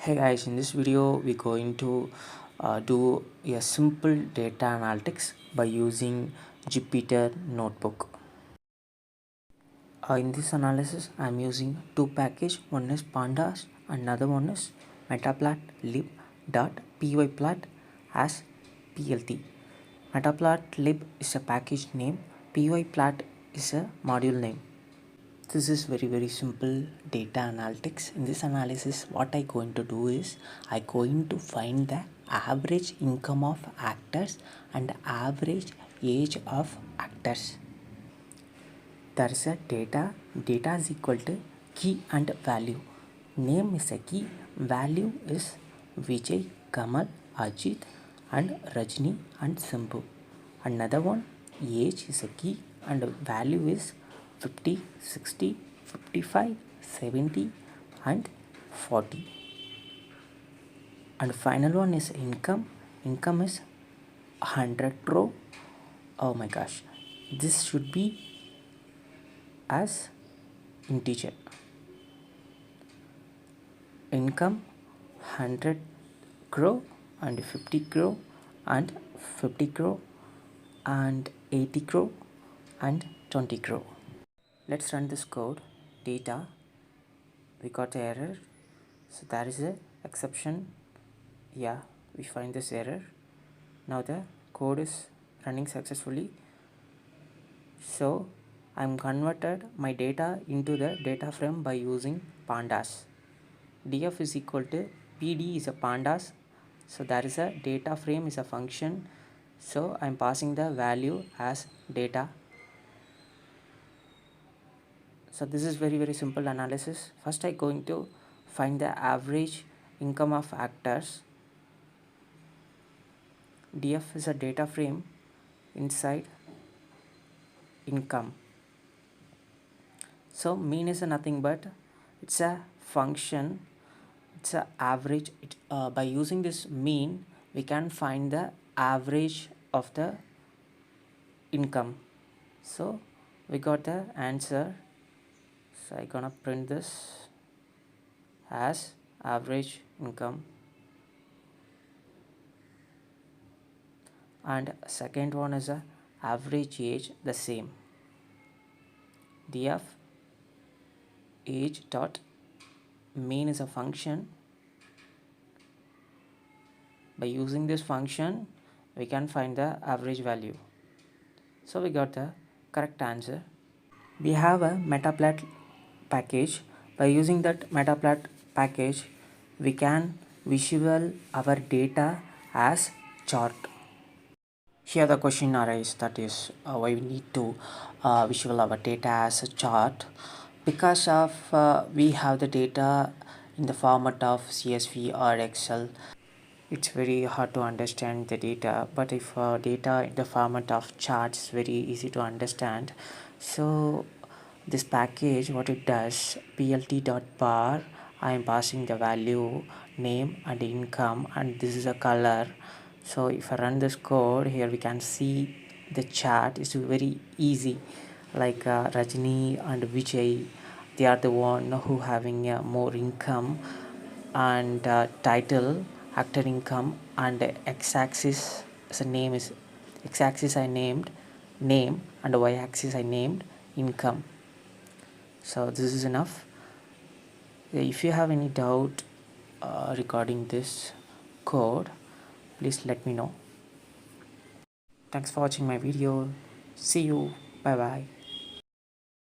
Hey guys, in this video we're going to do a simple data analytics by using Jupyter Notebook. In this analysis I'm using two packages, one is pandas, another one is matplotlib.pyplat as plt. Matplotlib is a package name, pyplat is a module name. This is very simple data analytics. In this analysis what I going to do is I going to find the average income of actors and average age of actors. There is a data is equal to key and value. Name is a key, value is Vijay, Kamal, Ajit and Rajni and Simbu. Another one, age is a key and value is 50, 60, 55, 70 and 40. And final one is income is 100 crore. Oh my gosh, this should be as integer. Income 100 crore and 50 crore and 50 crore and 80 crore and 20 crore. Let's run this code. Data, we got an error, so there is a exception. Yeah, we find this error. Now the code is running successfully, so I'm converted my data into the data frame by using pandas. Df is equal to pd is a pandas, so there is a data frame is a function, so I'm passing the value as data. So this is very simple analysis. First I going to find the average income of actors. Df is a data frame inside income. So mean is nothing but it's a function, it's a average. By using this mean we can find the average of the income. So we got the answer, so I gonna print this as average income. And second one is a average age, the same. Df age dot mean is a function. By using this function we can find the average value, so we got the correct answer. We have a matplotlib package. By using that matplotlib package we can visual our data as chart. Here the question arises, that is why we need to visual our data as a chart, because of we have the data in the format of CSV or Excel. It's very hard to understand the data, but if data in the format of charts, very easy to understand. So this package, what it does, plt.bar, I am passing the value, name and income, and this is a color. So if I run this code, here we can see the chart is very easy, like Rajni and Vijay, they are the one who having more income, and title, actor income, and x-axis, so name is x-axis I named name and y-axis I named income. So this is enough. If you have any doubt regarding this code, please let me know. Thanks for watching my video. See you. Bye bye.